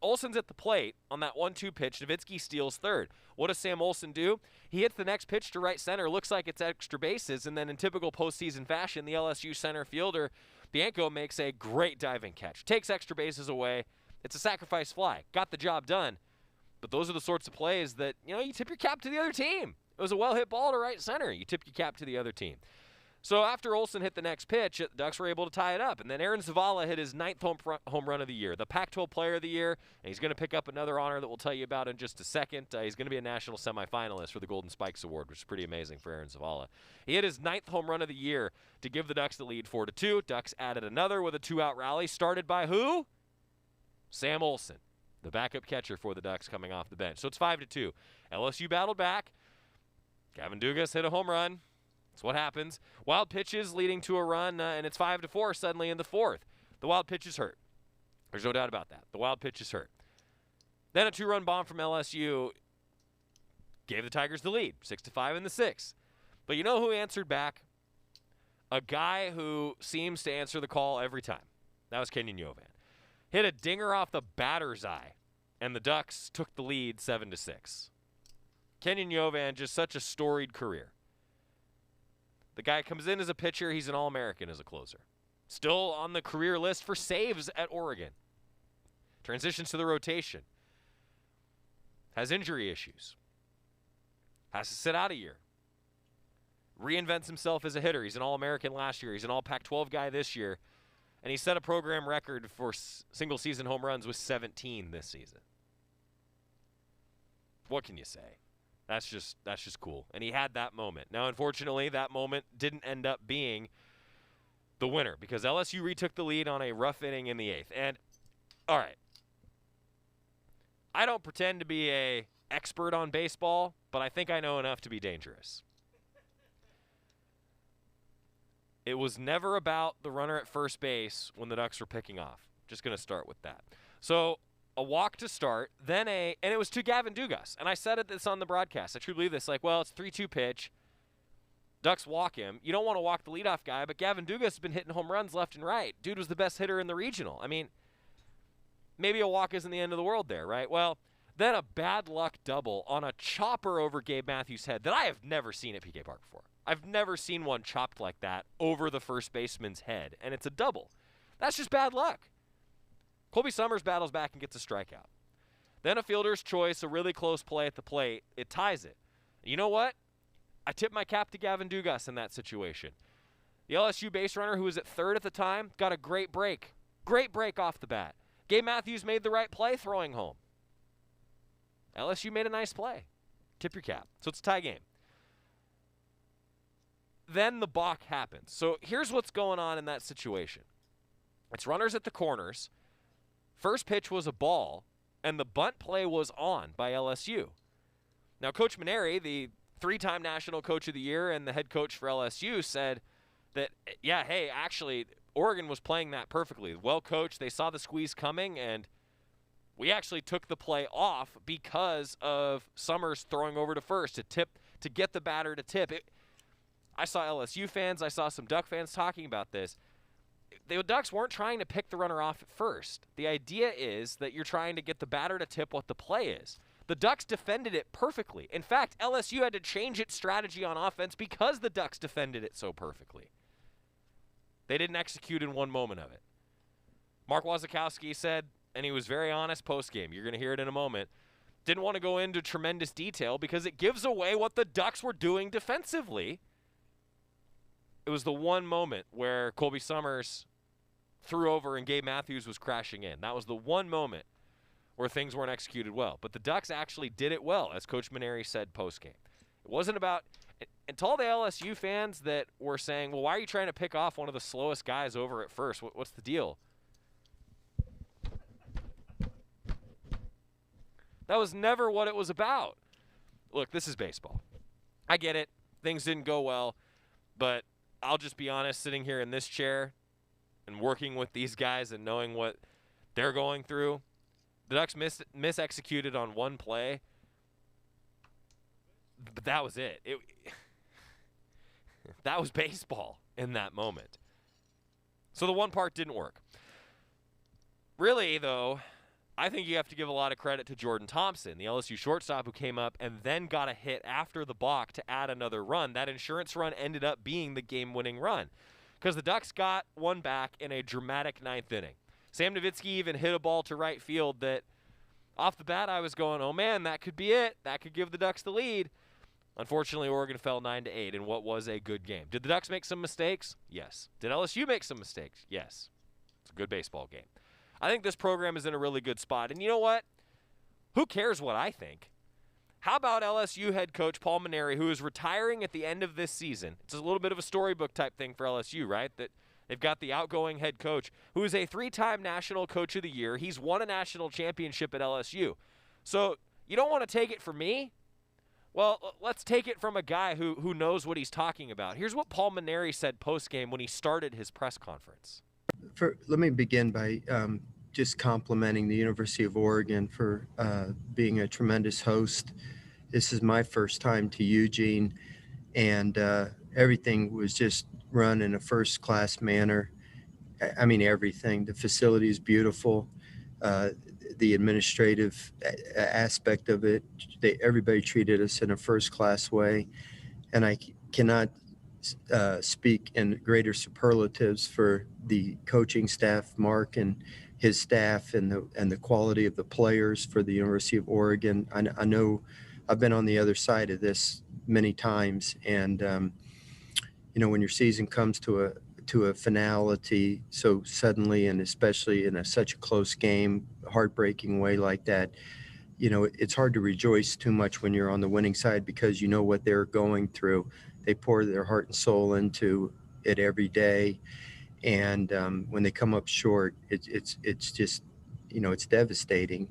Olsen's at the plate on that 1-2 pitch. Nowitzki steals third. What does Sam Olsen do? He hits the next pitch to right center. Looks like it's extra bases, and then in typical postseason fashion, the LSU center fielder – Bianco makes a great diving catch. Takes extra bases away. It's a sacrifice fly. Got the job done. But those are the sorts of plays that, you tip your cap to the other team. It was a well-hit ball to right center. You tip your cap to the other team. So after Olsen hit the next pitch, the Ducks were able to tie it up. And then Aaron Zavala hit his 9th home run of the year, the Pac-12 Player of the Year, and he's going to pick up another honor that we'll tell you about in just a second. He's going to be a national semifinalist for the Golden Spikes Award, which is pretty amazing for Aaron Zavala. He hit his 9th home run of the year to give the Ducks the lead 4-2. Ducks added another with a 2-out rally, started by who? Sam Olsen, the backup catcher for the Ducks coming off the bench. So it's 5-2. LSU battled back. Gavin Dugas hit a home run. That's what happens. Wild pitches leading to a run, and it's 5-4 suddenly in the 4th. The wild pitch is hurt. There's no doubt about that. The wild pitch is hurt. Then a 2-run bomb from LSU gave the Tigers the lead, 6-5 in the 6th. But you know who answered back? A guy who seems to answer the call every time. That was Kenyon Yovan. Hit a dinger off the batter's eye, and the Ducks took the lead 7-6. Kenyon Yovan, just such a storied career. The guy comes in as a pitcher. He's an All-American as a closer. Still on the career list for saves at Oregon. Transitions to the rotation. Has injury issues. Has to sit out a year. Reinvents himself as a hitter. He's an All-American last year. He's an All-Pac-12 guy this year. And he set a program record for single-season home runs with 17 this season. What can you say? That's just cool. And he had that moment. Now, unfortunately, that moment didn't end up being the winner because LSU retook the lead on a rough inning in the 8th. And, all right, I don't pretend to be an expert on baseball, but I think I know enough to be dangerous. It was never about the runner at first base when the Ducks were picking off. Just going to start with that. So a walk to start, then and it was to Gavin Dugas. And I said this on the broadcast. I truly believe this. Like, well, it's 3-2 pitch. Ducks walk him. You don't want to walk the leadoff guy, but Gavin Dugas has been hitting home runs left and right. Dude was the best hitter in the regional. I mean, maybe a walk isn't the end of the world there, right? Well, then a bad luck double on a chopper over Gabe Matthews' head that I have never seen at PK Park before. I've never seen one chopped like that over the first baseman's head, and it's a double. That's just bad luck. Colby Summers battles back and gets a strikeout. Then a fielder's choice, a really close play at the plate. It ties it. You know what? I tip my cap to Gavin Dugas in that situation. The LSU base runner, who was at third at the time, got a great break. Great break off the bat. Gabe Matthews made the right play throwing home. LSU made a nice play. Tip your cap. So it's a tie game. Then the balk happens. So here's what's going on in that situation. It's runners at the corners. First pitch was a ball, and the bunt play was on by LSU. Now, Coach Maneri, the 3-time National Coach of the Year and the head coach for LSU, said that, yeah, hey, actually, Oregon was playing that perfectly. Well coached, they saw the squeeze coming, and we actually took the play off because of Summers throwing over to first to get the batter to tip. I saw LSU fans, I saw some Duck fans talking about this. The Ducks weren't trying to pick the runner off at first. The idea is that you're trying to get the batter to tip what the play is. The Ducks defended it perfectly. In fact, LSU had to change its strategy on offense because the Ducks defended it so perfectly. They didn't execute in one moment of it. Mark Wasikowski said, and he was very honest post-game, you're going to hear it in a moment, didn't want to go into tremendous detail because it gives away what the Ducks were doing defensively. It was the one moment where Colby Summers threw over and Gabe Matthews was crashing in. That was the one moment where things weren't executed well. But the Ducks actually did it well, as Coach Maneri said post-game. It wasn't about – and to all the LSU fans that were saying, well, why are you trying to pick off one of the slowest guys over at first? What's the deal? That was never what it was about. Look, this is baseball. I get it. Things didn't go well. But I'll just be honest, sitting here in this chair and working with these guys and knowing what they're going through, the Ducks mis-executed on one play. But that was it. That was baseball in that moment. So the one part didn't work. Really, though, I think you have to give a lot of credit to Jordan Thompson, the LSU shortstop who came up and then got a hit after the balk to add another run. That insurance run ended up being the game-winning run because the Ducks got one back in a dramatic ninth inning. Sam Nowitzki even hit a ball to right field that off the bat I was going, oh, man, that could be it. That could give the Ducks the lead. Unfortunately, Oregon fell 9-8 in what was a good game. Did the Ducks make some mistakes? Yes. Did LSU make some mistakes? Yes. It's a good baseball game. I think this program is in a really good spot. And you know what? Who cares what I think? How about LSU head coach Paul Maneri, who is retiring at the end of this season? It's a little bit of a storybook type thing for LSU, right? That they've got the outgoing head coach who is a 3-time National Coach of the Year. He's won a national championship at LSU. So you don't want to take it from me? Well, let's take it from a guy who knows what he's talking about. Here's what Paul Maneri said post-game when he started his press conference. Let me begin by just complimenting the University of Oregon for being a tremendous host. This is my first time to Eugene, and everything was just run in a first-class manner. I mean, everything. The facility is beautiful. The administrative aspect of it, everybody treated us in a first-class way, and I cannot speak in greater superlatives for the coaching staff, Mark and his staff, and the quality of the players for the University of Oregon. I know I've been on the other side of this many times, and you know, when your season comes to a finality so suddenly, and especially in such a close game, heartbreaking way like that, you know, it's hard to rejoice too much when you're on the winning side because you know what they're going through. They pour their heart and soul into it every day, and when they come up short, it's just, you know, it's devastating.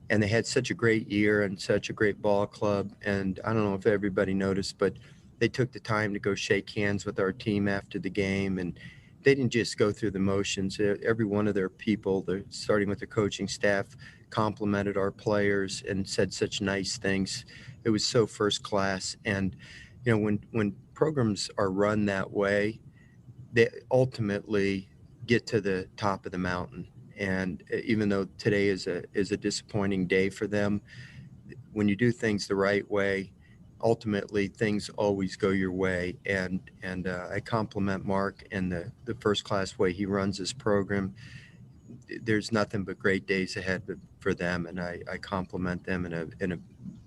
And they had such a great year and such a great ball club, and I don't know if everybody noticed, but they took the time to go shake hands with our team after the game, and they didn't just go through the motions. Every one of their people, starting with the coaching staff, complimented our players and said such nice things. It was so first class. And, you know, when programs are run that way, they ultimately get to the top of the mountain. And even though today is a disappointing day for them, when you do things the right way, ultimately things always go your way. And I compliment Mark and the first class way he runs his program. There's nothing but great days ahead for them, and I compliment them in a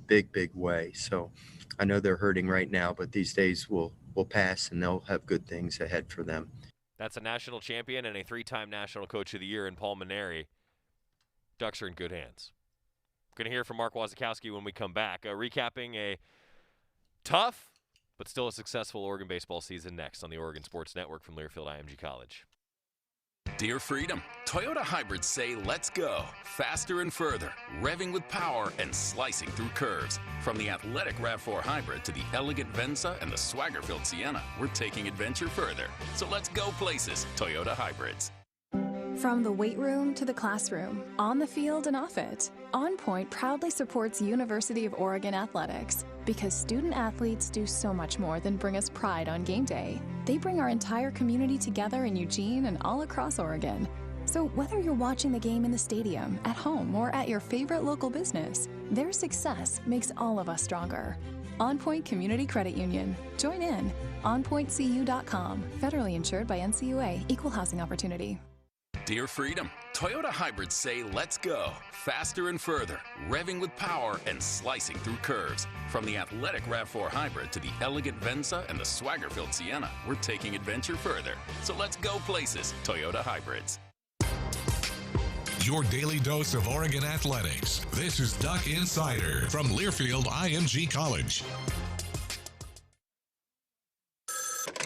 big way. So I know they're hurting right now, but these days will pass, and they'll have good things ahead for them. That's a national champion and a 3-time National Coach of the Year in Paul Maneri. Ducks are in good hands. Going to hear from Mark Wasikowski when we come back, recapping a tough but still a successful Oregon baseball season next on the Oregon Sports Network from Learfield IMG College. Dear Freedom, Toyota hybrids say let's go. Faster and further, revving with power and slicing through curves. From the athletic RAV4 hybrid to the elegant Venza and the swagger-filled Sienna, we're taking adventure further. So let's go places, Toyota hybrids. From the weight room to the classroom, on the field and off it, On Point proudly supports University of Oregon athletics because student athletes do so much more than bring us pride on game day. They bring our entire community together in Eugene and all across Oregon. So whether you're watching the game in the stadium, at home, or at your favorite local business, their success makes all of us stronger. On Point Community Credit Union. Join in. OnPointCU.com. Federally insured by NCUA. Equal housing opportunity. Dear Freedom, Toyota hybrids say let's go. Faster and further, revving with power and slicing through curves. From the athletic RAV4 hybrid to the elegant Venza and the swagger-filled Sienna, we're taking adventure further. So let's go places, Toyota hybrids. Your daily dose of Oregon athletics. This is Duck Insider from Learfield IMG College.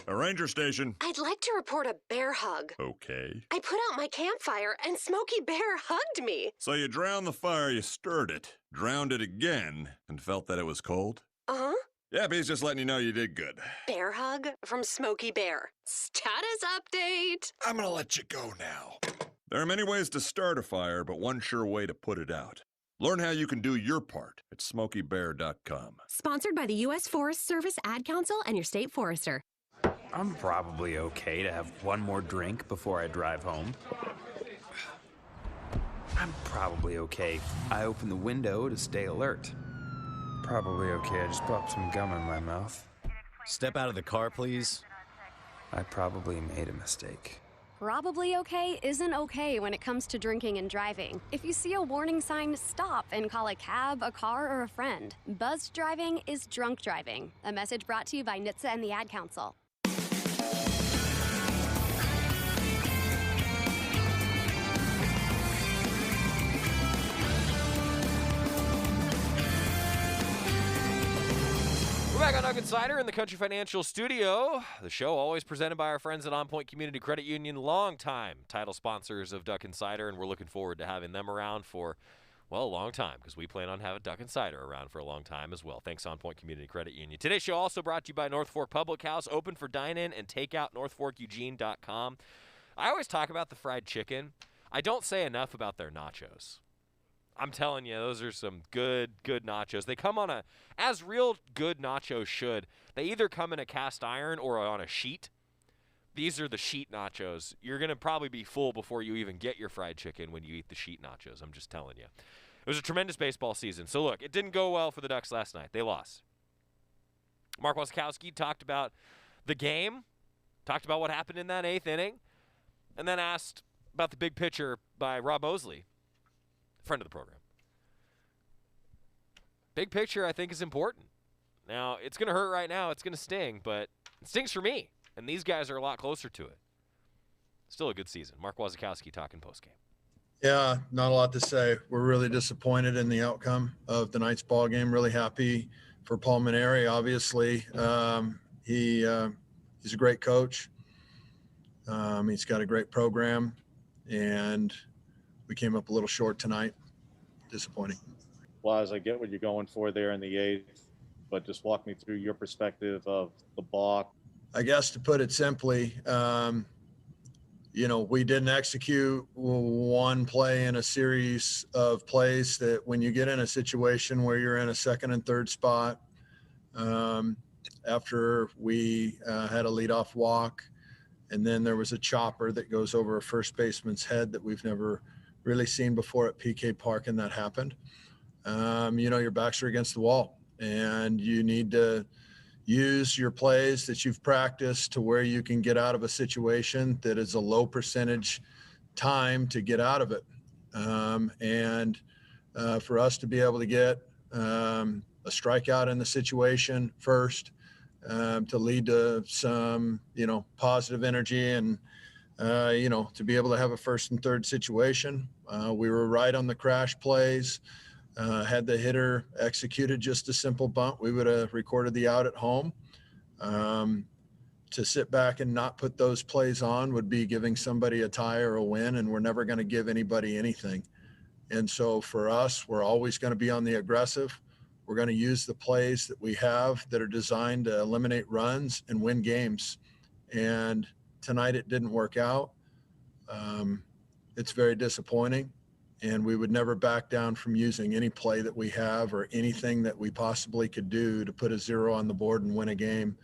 A ranger station. I'd like to report a bear hug. Okay. I put out my campfire and Smokey Bear hugged me. So you drowned the fire, you stirred it, drowned it again, and felt that it was cold? Uh-huh. Yeah, he's just letting you know you did good. Bear hug from Smokey Bear. Status update. I'm gonna let you go now. There are many ways to start a fire, but one sure way to put it out. Learn how you can do your part at SmokeyBear.com. Sponsored by the U.S. Forest Service Ad Council and your state forester. I'm probably okay to have one more drink before I drive home. I'm probably okay. I open the window to stay alert. Probably okay. I just popped some gum in my mouth. Step out of the car, please. I probably made a mistake. Probably okay isn't okay when it comes to drinking and driving. If you see a warning sign, stop and call a cab, a car, or a friend. Buzzed driving is drunk driving. A message brought to you by NHTSA and the Ad Council. We're back on Duck Insider in the Country Financial Studio. The show always presented by our friends at On Point Community Credit Union, longtime title sponsors of Duck Insider, and we're looking forward to having them around for, well, a long time, because we plan on having Duck Insider around for a long time as well. Thanks, On Point Community Credit Union. Today's show also brought to you by North Fork Public House, open for dine-in and takeout, northforkeugene.com. I always talk about the fried chicken. I don't say enough about their nachos. I'm telling you, those are some good nachos. They come on as real good nachos should. They either come in a cast iron or on a sheet. These are the sheet nachos. You're going to probably be full before you even get your fried chicken when you eat the sheet nachos. I'm just telling you. It was a tremendous baseball season. So, look, it didn't go well for the Ducks last night. They lost. Mark Wasikowski talked about the game, talked about what happened in that 8th inning, and then asked about the big picture by Rob Mosley, friend of the program. Big picture, I think, is important. Now, it's going to hurt right now. It's going to sting, but it stings for me. And these guys are a lot closer to it. Still a good season. Mark Wasikowski talking postgame. Yeah, not a lot to say. We're really disappointed in the outcome of the night's ball game. Really happy for Paul Maneri, obviously. He's a great coach. He's got a great program. And we came up a little short tonight. Disappointing. Wise, I get what you're going for there in the 8th, but just walk me through your perspective of the balk. I guess to put it simply, we didn't execute one play in a series of plays that when you get in a situation where you're in a second and third spot, after we had a leadoff walk, and then there was a chopper that goes over a first baseman's head that we've never really seen before at PK Park, and that happened. Your backs are against the wall, and you need to use your plays that you've practiced to where you can get out of a situation that is a low percentage time to get out of it. For us to be able to get a strikeout in the situation first, to lead to some, positive energy and to be able to have a first and third situation. We were right on the crash plays. Had the hitter executed just a simple bunt, we would have recorded the out at home. To sit back and not put those plays on would be giving somebody a tie or a win, and we're never going to give anybody anything. And so for us, we're always going to be on the aggressive. We're going to use the plays that we have that are designed to eliminate runs and win games. And tonight it didn't work out. It's very disappointing, and we would never back down from using any play that we have or anything that we possibly could do to put a 0 on the board and win a game.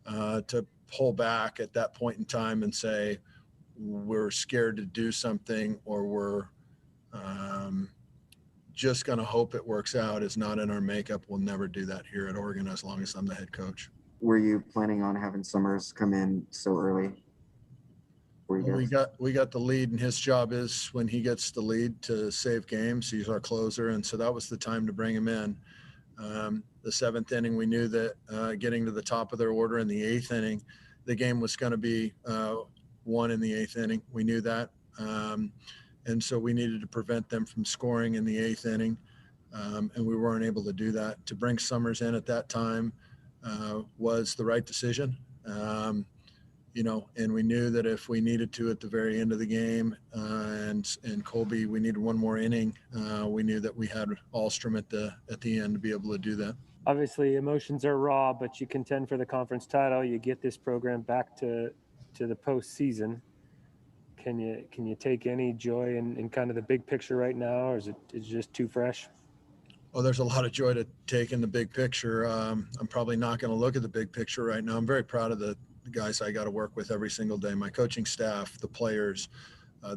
To pull back at that point in time and say we're scared to do something, or we're just going to hope it works out, is not in our makeup. We'll never do that here at Oregon as long as I'm the head coach. Were you planning on having Summers come in so early? We got the lead, and his job is, when he gets the lead, to save games. He's our closer, and so that was the time to bring him in. The 7th inning, we knew that getting to the top of their order in the 8th inning, the game was going to be won in the 8th inning. We knew that. And so we needed to prevent them from scoring in the 8th inning, and we weren't able to do that. To bring Summers in at that time was the right decision. And we knew that if we needed to at the very end of the game, and Colby, we needed one more inning, we knew that we had Alstrom at the end to be able to do that. Obviously, emotions are raw, but you contend for the conference title. You get this program back to the postseason. Can you take any joy in kind of the big picture right now, or is it just too fresh? Well, there's a lot of joy to take in the big picture. I'm probably not going to look at the big picture right now. I'm very proud of the guys I got to work with every single day. My coaching staff, the players,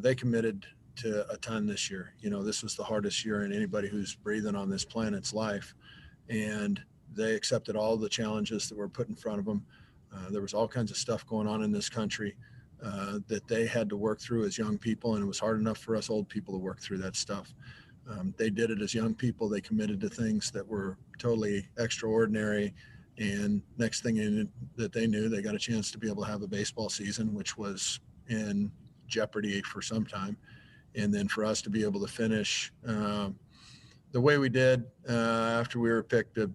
they committed to a ton this year. This was the hardest year in anybody who's breathing on this planet's life. And they accepted all the challenges that were put in front of them. There was all kinds of stuff going on in this country that they had to work through as young people, and it was hard enough for us old people to work through that stuff. They did it as young people. They committed to things that were totally extraordinary, and next thing that they knew, they got a chance to be able to have a baseball season, which was in jeopardy for some time. And then for us to be able to finish the way we did after we were picked to,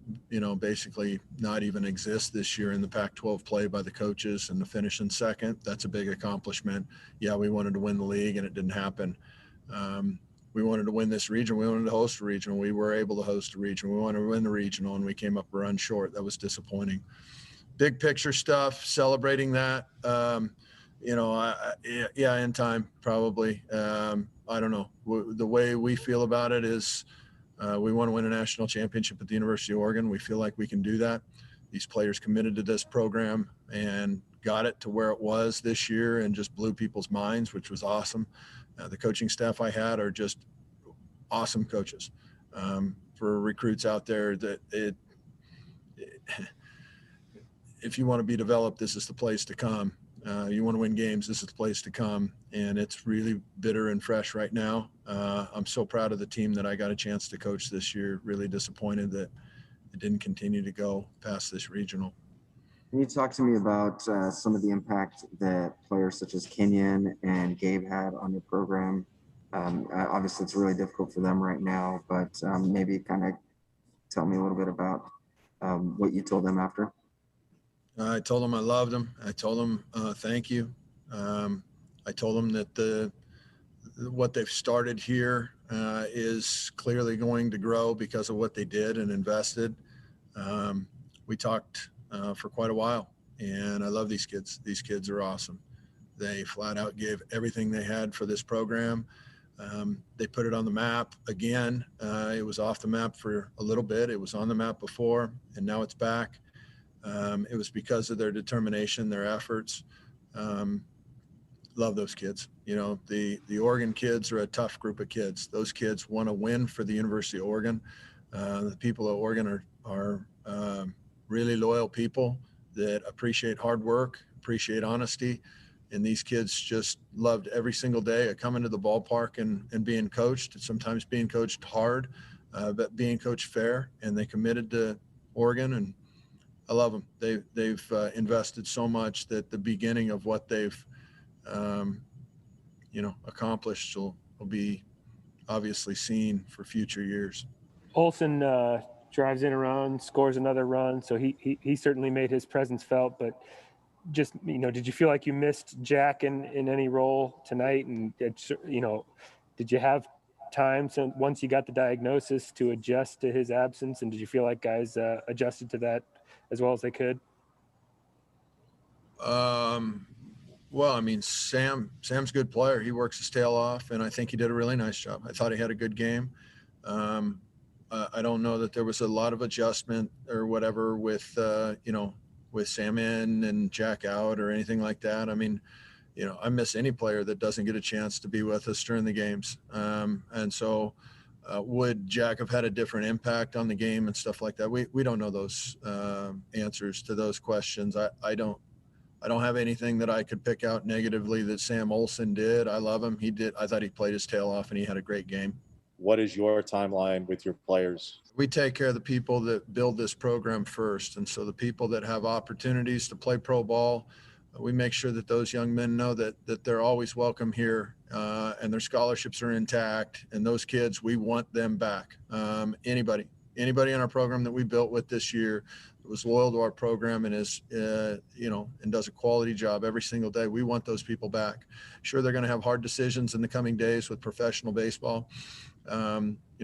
basically not even exist this year in the Pac-12 play by the coaches, and to finish in second, that's a big accomplishment. Yeah, we wanted to win the league, and it didn't happen. We wanted to win this region. We wanted to host a regional. We were able to host a region. We wanted to win the regional, and we came up a run short. That was disappointing. Big picture stuff, celebrating that, in time, probably. I don't know. The way we feel about it is we want to win a national championship at the University of Oregon. We feel like we can do that. These players committed to this program and got it to where it was this year and just blew people's minds, which was awesome. The coaching staff I had are just awesome coaches. For recruits out there, if you want to be developed, this is the place to come. You want to win games, this is the place to come. And it's really bitter and fresh right now. I'm so proud of the team that I got a chance to coach this year. Really disappointed that it didn't continue to go past this regional. Can you talk to me about some of the impact that players such as Kenyon and Gabe had on your program? Obviously, it's really difficult for them right now, but maybe kind of tell me a little bit about what you told them after. I told them I loved them. I told them thank you. I told them that what they've started here is clearly going to grow because of what they did and invested. We talked for quite a while, and I love these kids. These kids are awesome. They flat out gave everything they had for this program. They put it on the map again. It was off the map for a little bit. It was on the map before, and now it's back. It was because of their determination, their efforts. Love those kids. The Oregon kids are a tough group of kids. Those kids want to win for the University of Oregon. The people at Oregon are really loyal people that appreciate hard work, appreciate honesty. And these kids just loved every single day of coming to the ballpark and being coached, sometimes being coached hard, but being coached fair. And they committed to Oregon, and I love them. They've invested so much that the beginning of what they've accomplished will be obviously seen for future years. Olsen drives in a run, scores another run, so he certainly made his presence felt. But just, did you feel like you missed Jack in any role tonight? And did you have time once you got the diagnosis to adjust to his absence? And did you feel like guys adjusted to that as well as they could? Well, I mean, Sam's a good player. He works his tail off, and I think he did a really nice job. I thought he had a good game. I don't know that there was a lot of adjustment or whatever with Sam in and Jack out or anything like that. I mean, I miss any player that doesn't get a chance to be with us during the games. And so would Jack have had a different impact on the game and stuff like that? We don't know those answers to those questions. I don't have anything that I could pick out negatively that Sam Olsen did. I love him. He did. I thought he played his tail off and he had a great game. What is your timeline with your players? We take care of the people that build this program first. And so the people that have opportunities to play pro ball, we make sure that those young men know that they're always welcome here and their scholarships are intact. And those kids, we want them back. Anybody in our program that we built with this year that was loyal to our program and is, and does a quality job every single day, we want those people back. Sure, they're going to have hard decisions in the coming days with professional baseball.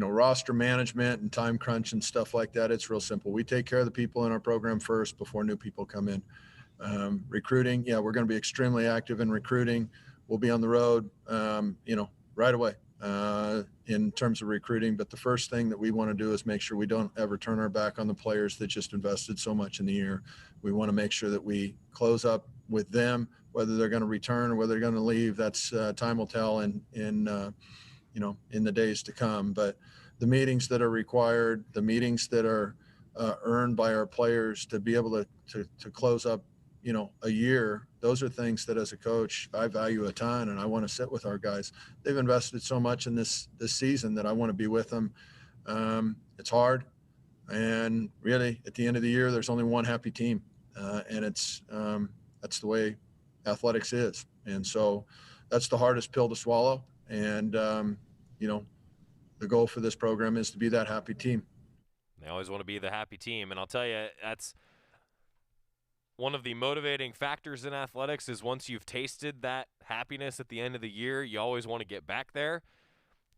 Roster management and time crunch and stuff like that. It's real simple. We take care of the people in our program first before new people come in. Recruiting. Yeah, we're going to be extremely active in recruiting. We'll be on the road, right away in terms of recruiting. But the first thing that we want to do is make sure we don't ever turn our back on the players that just invested so much in the year. We want to make sure that we close up with them, whether they're going to return or whether they're going to leave. That's time will tell in the days to come. But the meetings that are required, the meetings that are earned by our players to be able to close up, a year, those are things that as a coach, I value a ton and I want to sit with our guys. They've invested so much in this season that I want to be with them. It's hard. And really at the end of the year, there's only one happy team. And that's the way athletics is. And so that's the hardest pill to swallow. And, the goal for this program is to be that happy team. They always want to be the happy team. And I'll tell you, that's one of the motivating factors in athletics is once you've tasted that happiness at the end of the year, you always want to get back there.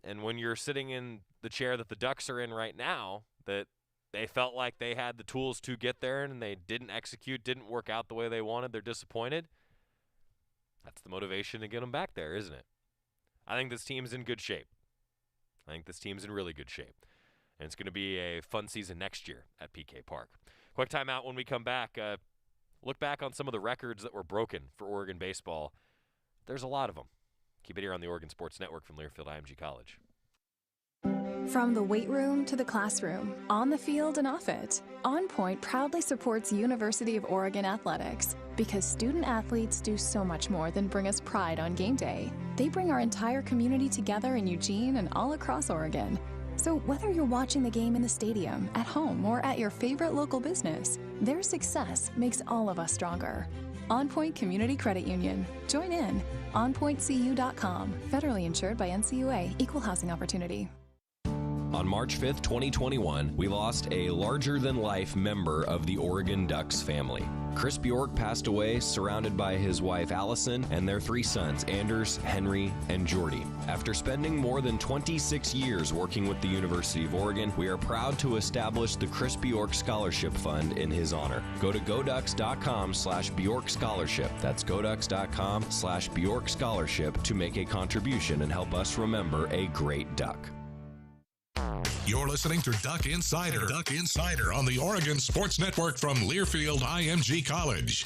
And when you're sitting in the chair that the Ducks are in right now, that they felt like they had the tools to get there and they didn't execute, didn't work out the way they wanted, they're disappointed. That's the motivation to get them back there, isn't it? I think this team's in good shape. I think this team's in really good shape. And it's going to be a fun season next year at PK Park. Quick timeout when we come back. Look back on some of the records that were broken for Oregon baseball. There's a lot of them. Keep it here on the Oregon Sports Network from Learfield IMG College. From the weight room to the classroom, on the field and off it, On Point proudly supports University of Oregon athletics because student athletes do so much more than bring us pride on game day. They bring our entire community together in Eugene and all across Oregon. So whether you're watching the game in the stadium, at home, or at your favorite local business, their success makes all of us stronger. On Point Community Credit Union. Join in. OnPointCU.com. Federally insured by NCUA. Equal housing opportunity. On March 5th, 2021, we lost a larger-than-life member of the Oregon Ducks family. Chris Bjork passed away surrounded by his wife Allison and their 3 sons, Anders, Henry, and Jordy. After spending more than 26 years working with the University of Oregon, we are proud to establish the Chris Bjork Scholarship Fund in his honor. Go to goducks.com/Bjork Scholarship. That's goducks.com/Bjork Scholarship to make a contribution and help us remember a great Duck. You're listening to Duck Insider. Duck Insider on the Oregon Sports Network from Learfield IMG College.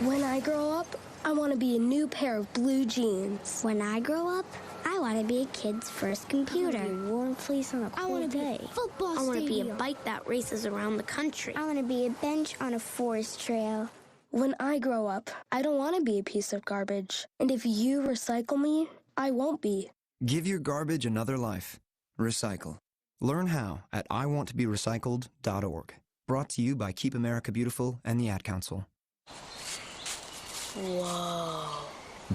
When I grow up, I want to be a new pair of blue jeans. When I grow up, I want to be a kid's first computer. I want to be a warm place on a cool day. Football I want to be a stadium. bike that races around the country. I want to be a bench on a forest trail. When I grow up, I don't want to be a piece of garbage. And if you recycle me, I won't be. Give your garbage another life. Recycle. Learn how at iwanttoberecycled.org. Brought to you by Keep America Beautiful and the Ad Council. Whoa.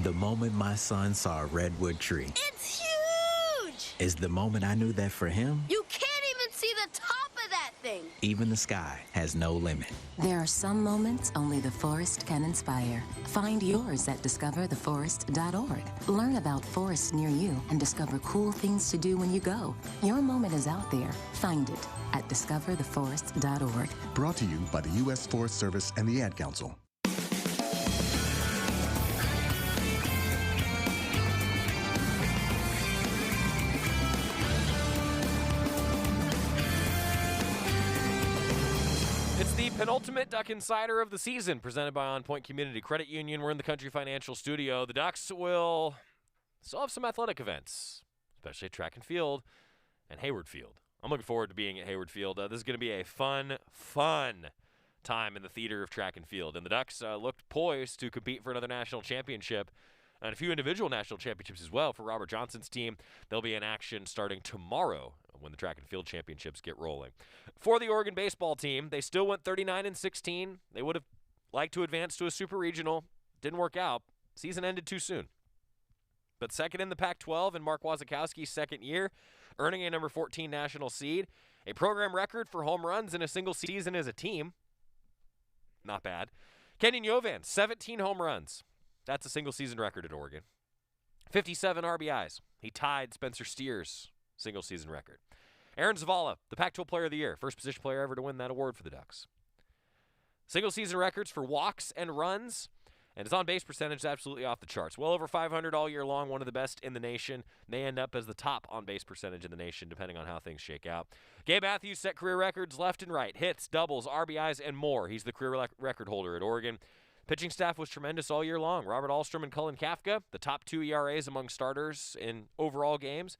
The moment my son saw a redwood tree It's huge! is the moment I knew that for him, You can't even see the top of that thing. even the sky has no limit. There are some moments only the forest can inspire. Find yours at discovertheforest.org. Learn about forests near you and discover cool things to do when you go. Your moment is out there. Find it at discovertheforest.org. Brought to you by the U.S. Forest Service and the Ad Council. It's the penultimate Duck Insider of the season, presented by On Point Community Credit Union. We're in the Country Financial Studio. The Ducks will still have some athletic events, especially at track and field and Hayward Field. I'm looking forward to being at Hayward Field. This is going to be a fun time in the theater of track and field. And the Ducks looked poised to compete for another national championship and a few individual national championships as well for Robert Johnson's team. They'll be in action starting tomorrow when the track and field championships get rolling. For the Oregon baseball team, they still went 39-16. They would have liked to advance to a super regional. Didn't work out. Season ended too soon. But second in the Pac-12 in Mark Wasikowski's second year, earning a number 14 national seed, a program record for home runs in a single season as a team. Not bad. Kenyon Yovan, 17 home runs. That's a single season record at Oregon. 57 RBIs. He tied Spencer Steer's single season record. Aaron Zavala, the Pac-12 Player of the Year, first position player ever to win that award for the Ducks. Single season records for walks and runs, and his on-base percentage is absolutely off the charts. Well over 500 all year long, one of the best in the nation. May end up as the top on-base percentage in the nation, depending on how things shake out. Gabe Matthews set career records left and right, hits, doubles, RBIs, and more. He's the career record holder at Oregon. Pitching staff was tremendous all year long. Robert Ahlstrom and Cullen Kafka, the top 2 ERAs among starters in overall games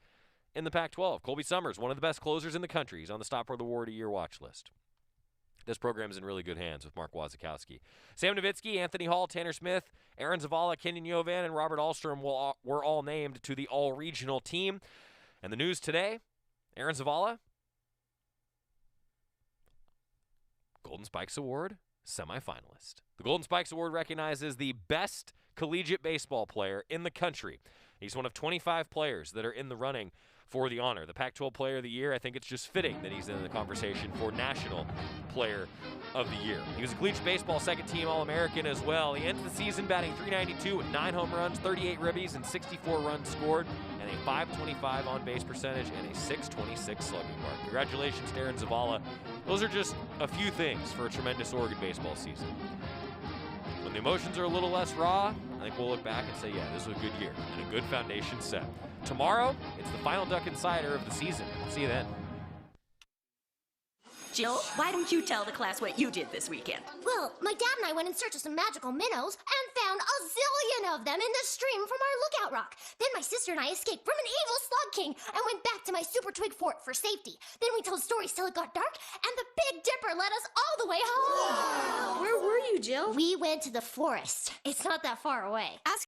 in the Pac-12. Colby Summers, one of the best closers in the country. He's on the Stop for the War of the Year watch list. This program's in really good hands with Mark Wasikowski. Sam Nowitzki, Anthony Hall, Tanner Smith, Aaron Zavala, Kenyon Yovan, and Robert Ahlstrom were all named to the all-regional team. And the news today, Aaron Zavala, Golden Spikes Award semifinalist. The Golden Spikes Award recognizes the best collegiate baseball player in the country. He's one of 25 players that are in the running for the honor. The Pac-12 Player of the Year, I think it's just fitting that he's in the conversation for National Player of the Year. He was a collegiate baseball second-team All-American as well. He ended the season batting .392 with 9 home runs, 38 ribbies, and 64 runs scored, and a .525 on-base percentage and a .626 slugging mark. Congratulations to Aaron Zavala. Those are just a few things for a tremendous Oregon baseball season. When the emotions are a little less raw, I think we'll look back and say, yeah, this was a good year and a good foundation set. Tomorrow, it's the final Duck Insider of the season. See you then. Jill, why don't you tell the class what you did this weekend? Well, my dad and I went in search of some magical minnows and found a zillion of them in the stream from our lookout rock. Then my sister and I escaped from an evil slug king and went back to my super twig fort for safety. Then we told stories till it got dark, and the Big Dipper led us all the way home. Where were you, Jill? We went to the forest. It's not that far away. Ask